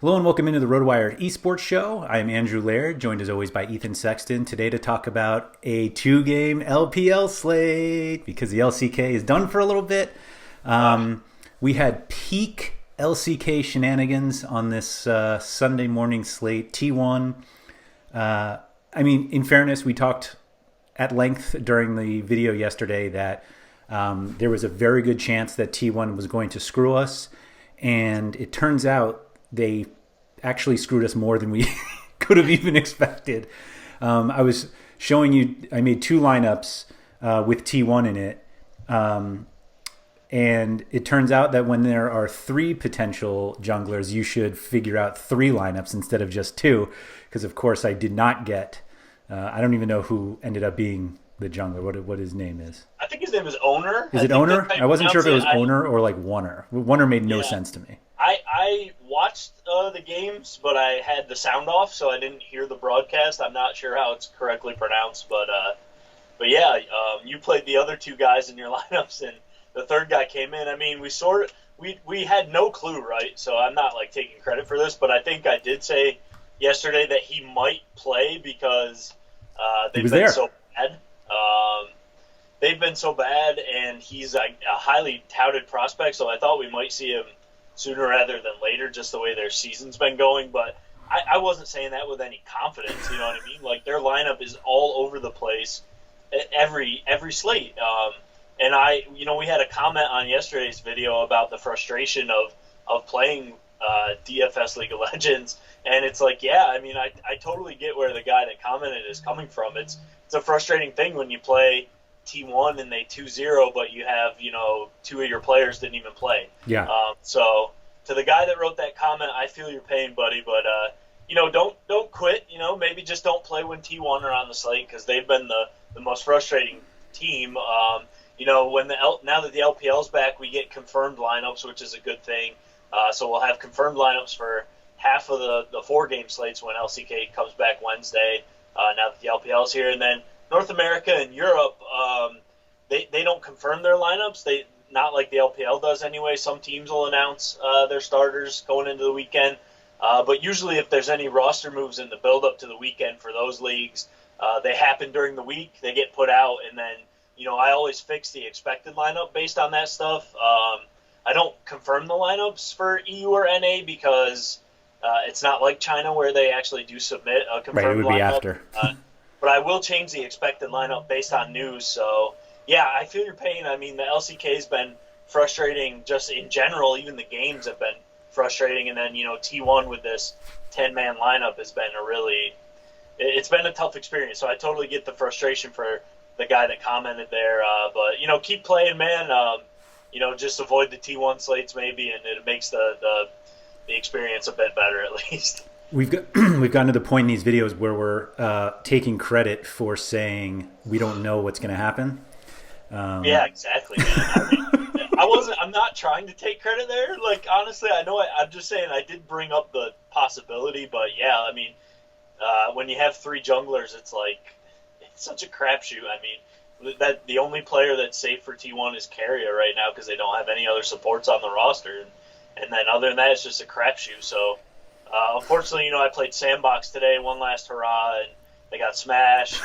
Hello and welcome into the RotoWire esports show. I am Andrew Laird, joined as always by Ethan Sexton, today to talk about a two-game LPL slate because the LCK is done for a little bit. We had peak LCK shenanigans on this Sunday morning slate. T1, in fairness, we talked at length during the video yesterday that there was a very good chance that T1 was going to screw us, and it turns out they actually screwed us more than we could have even expected. I was showing you, I made two lineups with T1 in it. And it turns out that when there are three potential junglers, you should figure out three lineups instead of just two. Because, of course, I did not get, I don't even know who ended up being the jungler, what his name is. I think his name is Owner. Is it Owner? I wasn't sure if it was Owner or like Oner. Oner made no sense to me. I watched the games, but I had the sound off, so I didn't hear the broadcast. I'm not sure how it's correctly pronounced, but yeah, you played the other two guys in your lineups, and the third guy came in. I mean, we had no clue, right? So I'm not like taking credit for this, but I think I did say yesterday that he might play because they've been so bad. They've been so bad, and he's a highly touted prospect, so I thought we might see him sooner rather than later, just the way their season's been going. But I wasn't saying that with any confidence, you know what I mean? Like, their lineup is all over the place every slate. And we had a comment on yesterday's video about the frustration of playing DFS League of Legends, and it's like, yeah, I mean, I totally get where the guy that commented is coming from. It's a frustrating thing when you play T1 and they 2-0, but you have, two of your players didn't even play. Yeah. So to the guy that wrote that comment, I feel your pain, buddy, but don't quit. Maybe just don't play when T1 are on the slate, because they've been the most frustrating team. Now that the LPL's back, we get confirmed lineups, which is a good thing. So we'll have confirmed lineups for half of the 4-game slates when LCK comes back Wednesday. Now that the LPL's here, and then North America and Europe, they don't confirm their lineups. They not like the LPL does anyway. Some teams will announce their starters going into the weekend, but usually if there's any roster moves in the build-up to the weekend for those leagues, they happen during the week. They get put out, and then I always fix the expected lineup based on that stuff. I don't confirm the lineups for EU or NA because it's not like China where they actually do submit a confirmed lineup. Right, it would be after. But I will change the expected lineup based on news. So, yeah, I feel your pain. I mean, the LCK's been frustrating just in general. Even the games have been frustrating. And then, T1 with this 10-man lineup has been it's been a tough experience. So I totally get the frustration for the guy that commented there. But, keep playing, man. Just avoid the T1 slates maybe, and it makes the experience a bit better at least. We've gotten to the point in these videos where we're taking credit for saying we don't know what's going to happen. Yeah, exactly, man. I'm not trying to take credit there. Like, honestly, I'm just saying I did bring up the possibility, but yeah, I mean, when you have three junglers, it's such a crapshoot. I mean, that the only player that's safe for T1 is Carrier right now because they don't have any other supports on the roster, and then other than that, it's just a crapshoot. So. Unfortunately, I played Sandbox today, one last hurrah, and they got smashed.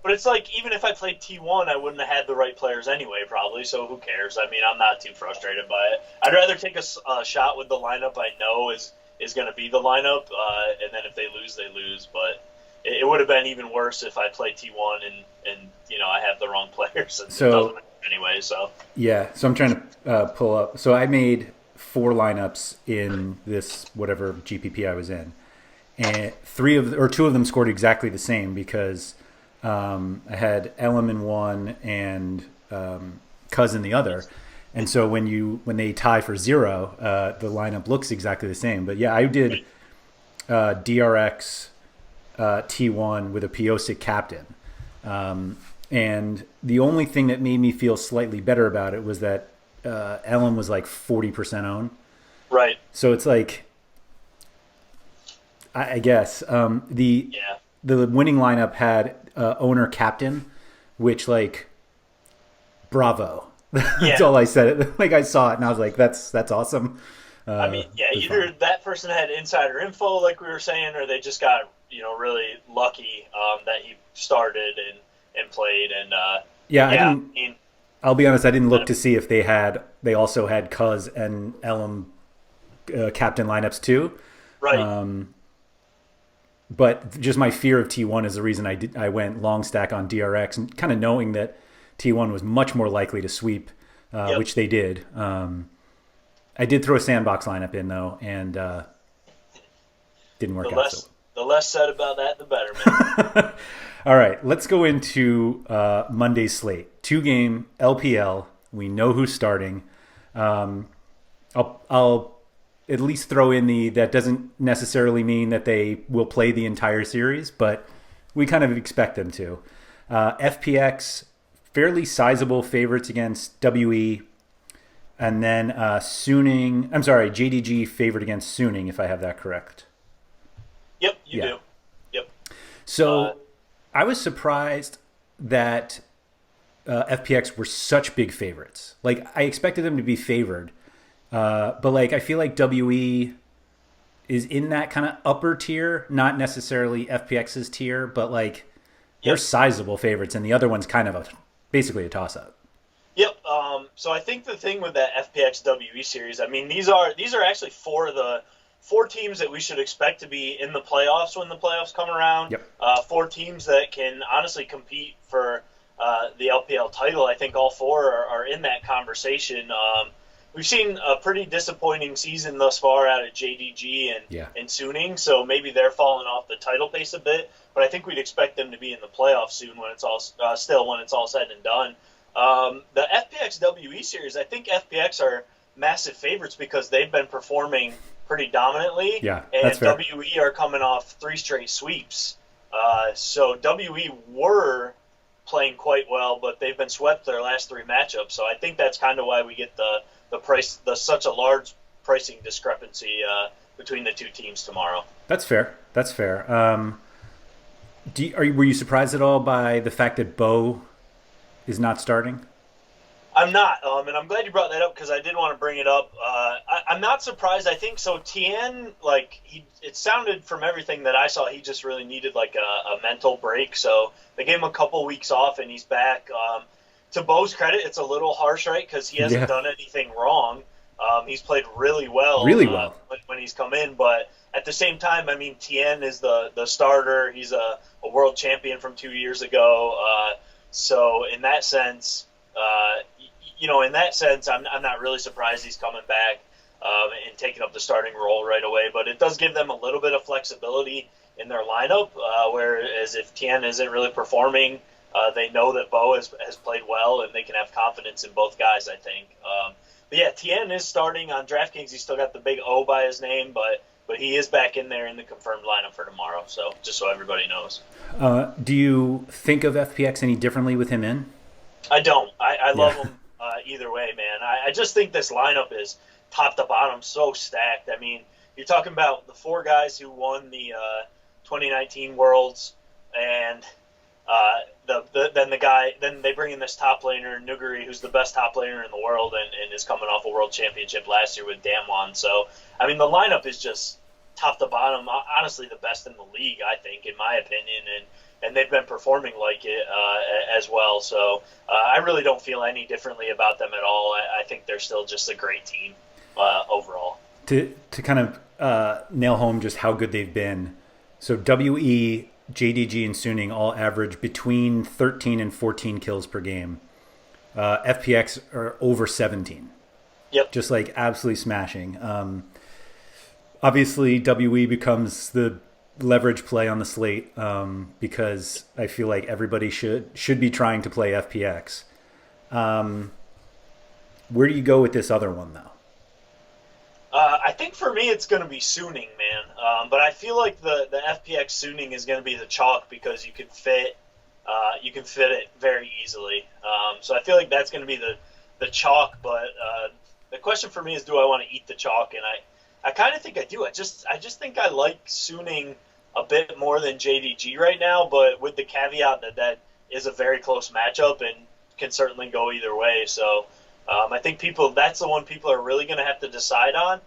But it's like, even if I played T1, I wouldn't have had the right players anyway, probably, so who cares? I mean, I'm not too frustrated by it. I'd rather take a shot with the lineup I know is going to be the lineup, and then if they lose, they lose. But it would have been even worse if I played T1 and I have the wrong players. And it doesn't matter anyway, so. Yeah, so I'm trying to pull up. So I made 4 lineups in this whatever GPP I was in, and 2 of them scored exactly the same because I had Elam in one and Cuz in the other, and so when they tie for 0, the lineup looks exactly the same. But yeah, I did DRX T1 with a Piosic captain, and the only thing that made me feel slightly better about it was that Ellen was like 40% owned. Right. So it's like, I guess the winning lineup had owner captain, which bravo. That's all I said. Like, I saw it and I was like, that's awesome. I mean, yeah, It'd be fun. either that person had insider info, like we were saying, or they just got really lucky that he started and played. And Yeah, I yeah, didn't. I mean, I'll be honest. I didn't look to see if they also had Cuz and Elam captain lineups too. right. But just my fear of T1 is the reason I went long stack on DRX, and kind of knowing that T1 was much more likely to sweep, Yep. which they did. I did throw a sandbox lineup in though, and didn't The work out. So less the less said about that, the better, man. all right, let's go into Monday's slate. 2-game LPL. We know who's starting. I'll at least throw in that doesn't necessarily mean that they will play the entire series, but we kind of expect them to. FPX, fairly sizable favorites against WE, and then JDG favored against Suning, if I have that correct. Yep, you Yeah. do. Yep. So I was surprised that FPX were such big favorites. Like, I expected them to be favored, but like I feel like WE is in that kind of upper tier, not necessarily FPX's tier, but like they're Yep. sizable favorites, and the other one's kind of basically a toss up. Yep. So I think the thing with that FPX WE series, I mean, these are actually four teams that we should expect to be in the playoffs when the playoffs come around. Yep. Four teams that can honestly compete for the LPL title. I think all four are in that conversation. We've seen a pretty disappointing season thus far out of JDG and Suning, so maybe they're falling off the title pace a bit. But I think we'd expect them to be in the playoffs soon when it's all said and done. The FPX WE series, I think FPX are massive favorites because they've been performing pretty dominantly. Yeah, and that's fair. WE are coming off 3 straight sweeps. So WE were playing quite well, but they've been swept their last 3 matchups. So I think that's kind of why we get such a large pricing discrepancy between the two teams tomorrow. That's fair. That's fair. Were you surprised at all by the fact that Bo is not starting? I'm not, and I'm glad you brought that up because I did want to bring it up. I'm not surprised. I think so. Tien, it sounded from everything that I saw, he just really needed like a mental break. So they gave him a couple weeks off, and he's back. To Bo's credit, it's a little harsh, right? Because he hasn't done anything wrong. He's played really well, when he's come in. But at the same time, I mean, Tien is the starter. He's a world champion from 2 years ago. So in that sense, I'm not really surprised he's coming back and taking up the starting role right away. But it does give them a little bit of flexibility in their lineup, whereas if Tien isn't really performing, they know that Bo has played well, and they can have confidence in both guys, I think. But yeah, Tien is starting on DraftKings. He's still got the big O by his name, but he is back in there in the confirmed lineup for tomorrow. So just so everybody knows. Do you think of FPX any differently with him in? I don't. I love him either way, man. I just think this lineup is top to bottom so stacked. I mean, you're talking about the 4 guys who won the 2019 Worlds, and then they bring in this top laner, Nuguri, who's the best top laner in the world and is coming off a world championship last year with Damwon. So, I mean, the lineup is just top to bottom, honestly the best in the league, I think, in my opinion, and they've been performing like it as well. So I really don't feel any differently about them at all. I think they're still just a great team overall. To kind of nail home just how good they've been, so WE, JDG, and Suning all average between 13 and 14 kills per game. FPX are over 17. Yep. Just like absolutely smashing. Obviously, WE becomes the leverage play on the slate because I feel like everybody should be trying to play FPX. Where do you go with this other one, though? I think for me it's going to be Suning, man. But I feel like the FPX Suning is going to be the chalk because you can fit it very easily. So I feel like that's going to be the chalk. But the question for me is, do I want to eat the chalk? And I kind of think I do. I just think I like Suning a bit more than JDG right now, but with the caveat that is a very close matchup and can certainly go either way. So I think that's the one people are really going to have to decide on.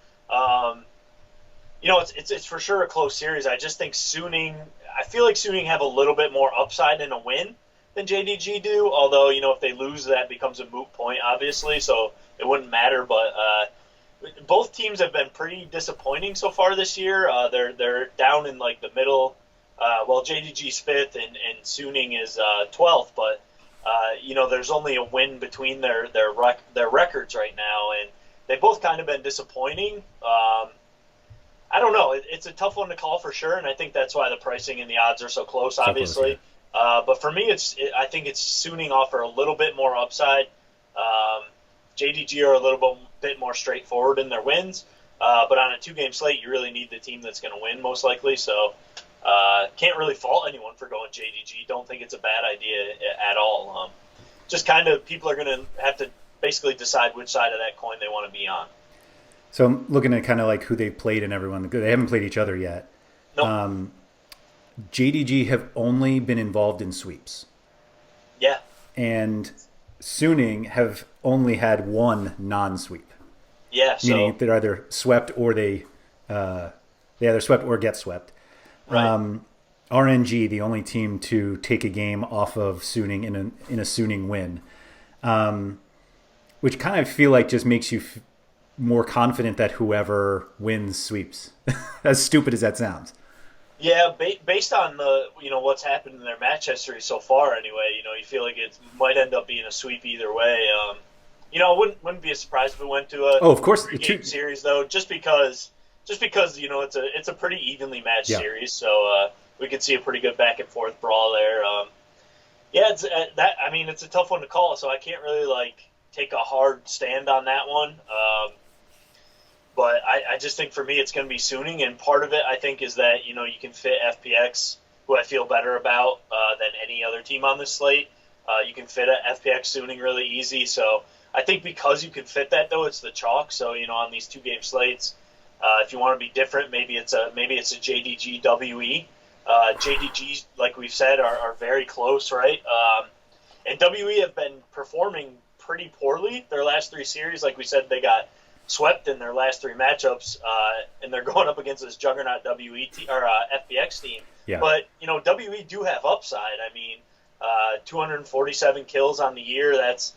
It's for sure a close series. I just think I feel like Suning have a little bit more upside in a win than JDG do. Although, if they lose, that becomes a moot point, obviously, so it wouldn't matter. But both teams have been pretty disappointing so far this year. They're down in like the middle. JDG's fifth and Suning is 12th, but there's only a win between their records right now, and they've both kind of been disappointing. I don't know. It's a tough one to call for sure, and I think that's why the pricing and the odds are so close, obviously. But for me, I think it's Suning offer a little bit more upside. JDG are a little bit more straightforward in their wins. But on a two-game slate, you really need the team that's going to win, most likely. So can't really fault anyone for going JDG. Don't think it's a bad idea at all. Just kind of people are going to have to basically decide which side of that coin they want to be on. So I'm looking at kind of like who they've played and everyone. They haven't played each other yet. Nope. JDG have only been involved in sweeps. Yeah. And Suning have only had one non-sweep. Yeah. Meaning they're either swept or they either swept or get swept. Right. RNG, the only team to take a game off of Suning in a Suning win, which kind of feel like just makes you more confident that whoever wins sweeps. As stupid as that sounds. Yeah, based on what's happened in their match history so far, anyway, you feel like it might end up being a sweep either way. I wouldn't be surprised if it went to a of course game series though, just because it's a pretty evenly matched series, so we could see a pretty good back and forth brawl there. It's a tough one to call, so I can't really take a hard stand on that one. But I just think for me it's going to be Suning, and part of it I think is that you can fit FPX, who I feel better about than any other team on this slate. You can fit a FPX Suning really easy, so I think because you can fit that though, it's the chalk. So on these 2-game slates, if you want to be different, maybe it's a JDG WE. JDG, like we've said, are very close, right? And WE have been performing pretty poorly their last 3 series. Like we said, they got swept in their last 3 matchups, and they're going up against this juggernaut FPX team. Yeah. But WE do have upside. 247 kills on the year. That's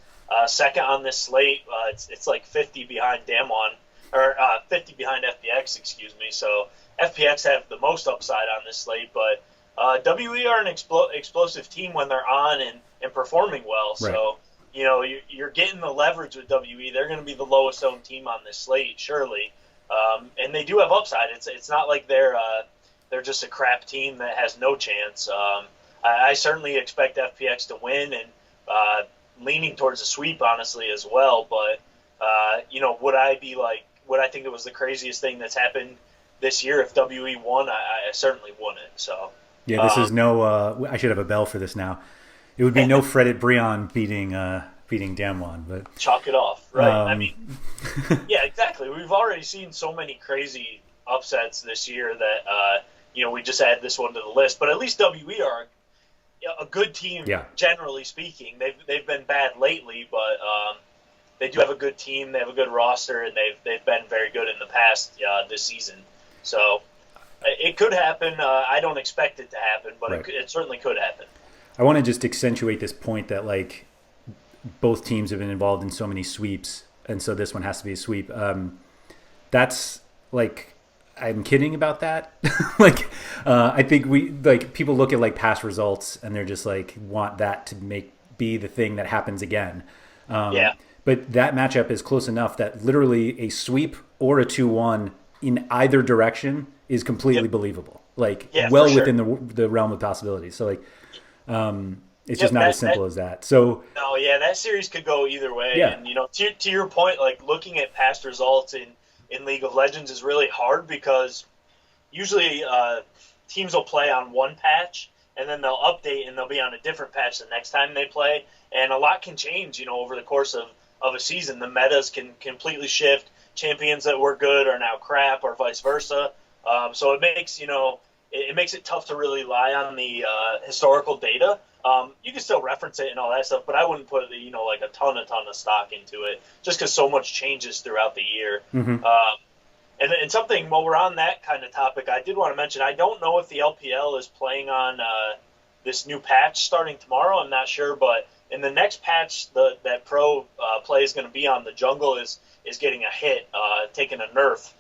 second on this slate. It's like 50 behind Damwon, or 50 behind FPX. Excuse me. So FPX have the most upside on this slate, but WE are an explosive team when they're on and performing well. Right. So. You're getting the leverage with WE. They're going to be the lowest owned team on this slate, surely, and they do have upside. It's not like they're just a crap team that has no chance. I certainly expect FPX to win, and leaning towards a sweep, honestly, as well. But would I think it was the craziest thing that's happened this year if WE won? I certainly wouldn't. So yeah, this is no. I should have a bell for this now. It would be no fretted Breon beating Damwon, but chalk it off, right? Yeah, exactly. We've already seen so many crazy upsets this year that we just add this one to the list. But at least WE are a good team, generally speaking. They've been bad lately, but they do have a good team. They have a good roster, and they've been very good in the past this season. So it could happen. I don't expect it to happen, but right. it certainly could happen. I want to just accentuate this point that both teams have been involved in so many sweeps, and so this one has to be a sweep. That's I'm kidding about that. I think people look at past results and they're just want that to be the thing that happens again. But that matchup is close enough that literally a sweep or a 2-1 in either direction is completely believable. Within the realm of possibilities. So it's just not as simple as that. So that series could go either way. Yeah. And to your point, looking at past results in League of Legends is really hard because usually teams will play on one patch and then they'll update and they'll be on a different patch the next time they play. And a lot can change, over the course of a season. The metas can completely shift. Champions that were good are now crap, or vice versa. So it makes it makes it tough to really rely on the historical data. You can still reference it and all that stuff, but I wouldn't put a ton of stock into it just because so much changes throughout the year. Mm-hmm. And something, while we're on that kind of topic, I did want to mention, I don't know if the LPL is playing on this new patch starting tomorrow. I'm not sure, but in the next patch, that pro play is going to be on, the jungle is getting a hit, taking a nerf.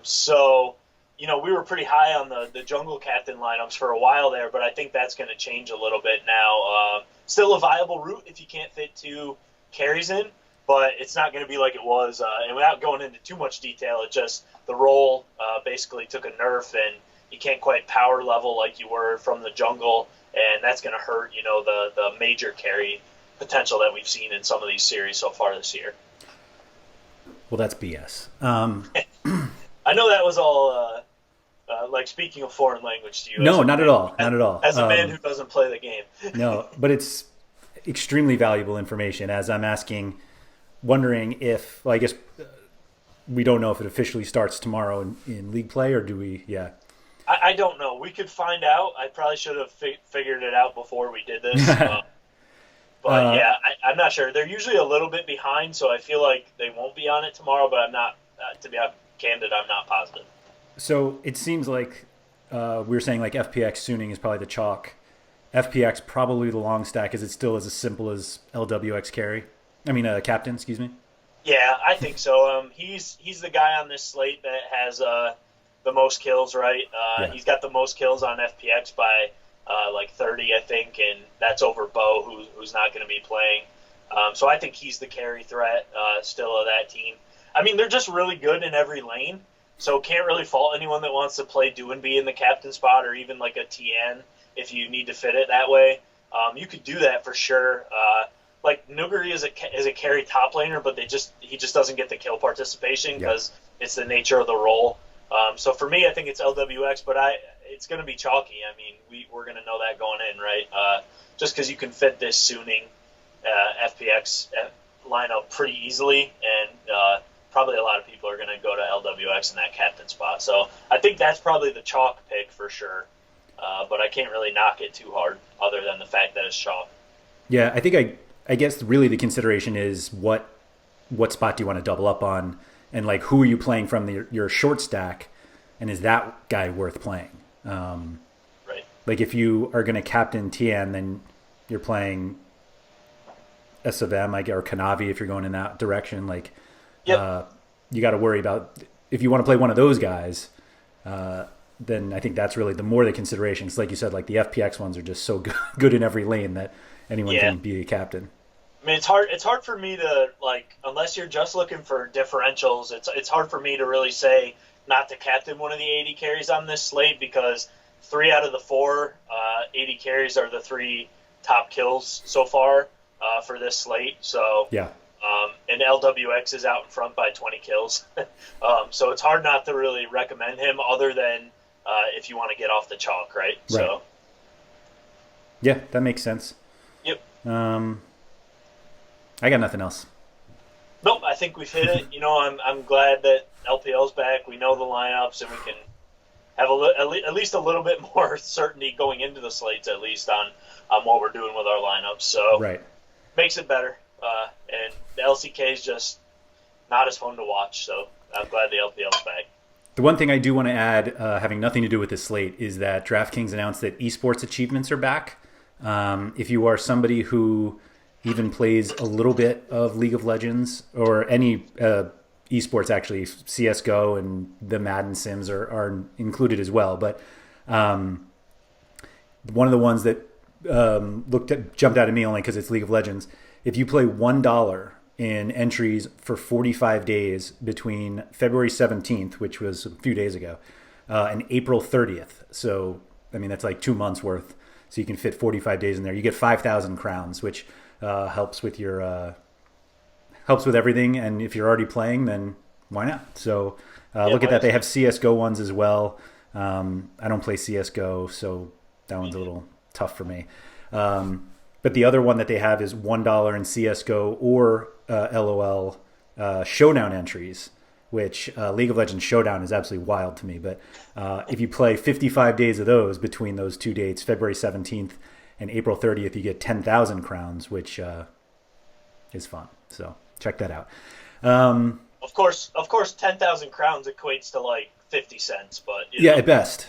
So, we were pretty high on the jungle captain lineups for a while there, but I think that's going to change a little bit now. Still a viable route if you can't fit 2 carries in, but it's not going to be like it was. And without going into too much detail, it just the role basically took a nerf, and you can't quite power level like you were from the jungle, and that's going to hurt the major carry potential that we've seen in some of these series so far this year. Well, that's BS. I know that was all like speaking a foreign language to you. No, not at all. Not at all. As a man who doesn't play the game. No, but it's extremely valuable information, as I'm wondering if, well, I guess we don't know if it officially starts tomorrow in league play, or do we? Yeah. I don't know. We could find out. I probably should have figured it out before we did this. But yeah, I'm not sure. They're usually a little bit behind, so I feel like they won't be on it tomorrow, but I'm not, to be candid, I'm not positive. So it seems like we were saying like FPX Suning is probably the chalk. FPX probably the long stack. Is it still as simple as LWX carry? I mean, captain, excuse me. Yeah, I think so. He's the guy on this slate that has the most kills, right? Yeah. He's got the most kills on FPX by like 30, I think, and that's over Bo, who's not going to be playing. So I think he's the carry threat still of that team. I mean, they're just really good in every lane, so can't really fault anyone that wants to play do and be in the captain spot, or even like a TN if you need to fit it that way. You could do that for sure. Like Nuguri is a carry top laner, but he just doesn't get the kill participation because it's the nature of the role. So for me, I think it's LWX, but it's going to be chalky. I mean, we're going to know that going in, right? Just because you can fit this Suning FPX lineup pretty easily, and probably a lot of people are going to go to LWX in that captain spot. So I think that's probably the chalk pick for sure. But I can't really knock it too hard, other than the fact that it's chalk. Yeah, I think I guess really the consideration is what spot do you want to double up on, and like who are you playing from your short stack, and is that guy worth playing? Right. Like if you are going to captain TN, then you're playing SFM, or Kanavi if you're going in that direction. Like, yep. You got to worry about if you want to play one of those guys. Then I think that's really the more the consideration. It's like you said, like the FPX ones are just so good in every lane that anyone can be a captain. I mean, it's hard for me to, like, unless you're just looking for differentials, it's hard for me to really say not to captain one of the 80 carries on this slate, because 3 out of the 4 80 carries are the 3 top kills so far for this slate. So yeah. And LWX is out in front by 20 kills. So it's hard not to really recommend him, other than if you want to get off the chalk, right? So yeah, that makes sense. Yep. I got nothing else. Nope, I think we've hit it. I'm glad that LPL's back. We know the lineups, and we can have at least a little bit more certainty going into the slates, at least on what we're doing with our lineups. So makes it better. And the LCK is just not as fun to watch. So I'm glad the LPL's back. The one thing I do want to add, having nothing to do with this slate, is that DraftKings announced that esports achievements are back. If you are somebody who even plays a little bit of League of Legends, or any esports, actually, CSGO and the Madden Sims are included as well. But one of the ones that jumped out at me only because it's League of Legends, if you play $1 in entries for 45 days between February 17th, which was a few days ago, and April 30th. So, I mean, that's like 2 months worth. So you can fit 45 days in there. You get 5,000 crowns, which helps with your helps with everything. And if you're already playing, then why not? So look at that. They have CSGO ones as well. I don't play CSGO, so that one's a little tough for me. But the other one that they have is $1 in CSGO or LOL Showdown entries, which League of Legends Showdown is absolutely wild to me. But if you play 55 days of those between those 2 dates, February 17th and April 30th, you get 10,000 crowns, which is fun. So check that out. Well, Of course, 10,000 crowns equates to like 50 cents, but Yeah, at best.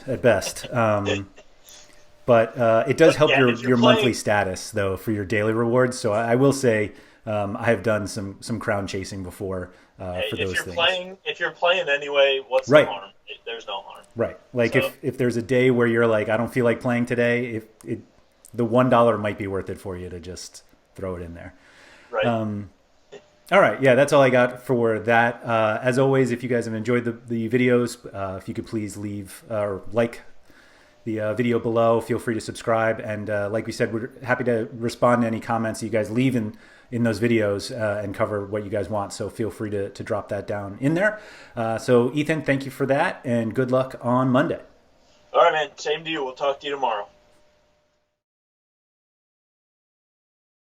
But it does help yeah, your monthly status though for your daily rewards. So I will say I have done some crown chasing before for those things. If you're playing anyway, what's the Right. harm? There's no harm. Right. Like So, if there's a day where you're like, I don't feel like playing today, if it the $1 might be worth it for you to just throw it in there. right. All right, yeah, that's all I got for that. As always, if you guys have enjoyed the videos, if you could please leave or like the video below, feel free to subscribe. And like we said, we're happy to respond to any comments you guys leave in those videos and cover what you guys want. So feel free to drop that down in there. So Ethan, thank you for that, and good luck on Monday. All right, man. Same to you. We'll talk to you tomorrow.